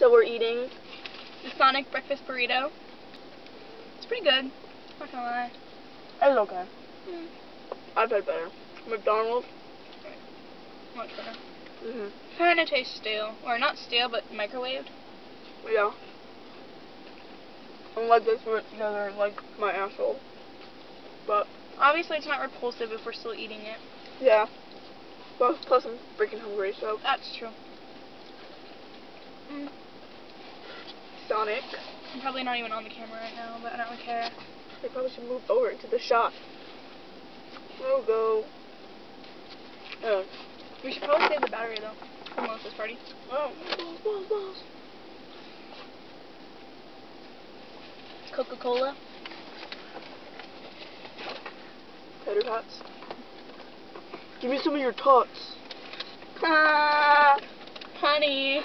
So we're eating the Sonic breakfast burrito. It's pretty good. Not gonna lie. It's okay. Mm. I've had better. McDonald's. Much better. Mhm. Kind of tastes stale, or not stale, but microwaved. Yeah. I'm like this with together like my asshole. But Obviously, it's not repulsive if we're still eating it. yeah. Well, plus I'm freaking hungry, so. That's true. Mm. Sonic. I'm probably not even on the camera right now, but I don't really care. They probably should move over into the shot. Oh, go. Oh. We should probably save the battery though for Melissa's party. Oh. Balls. Coca-Cola. Tater tots. Give me some of your tots. Honey.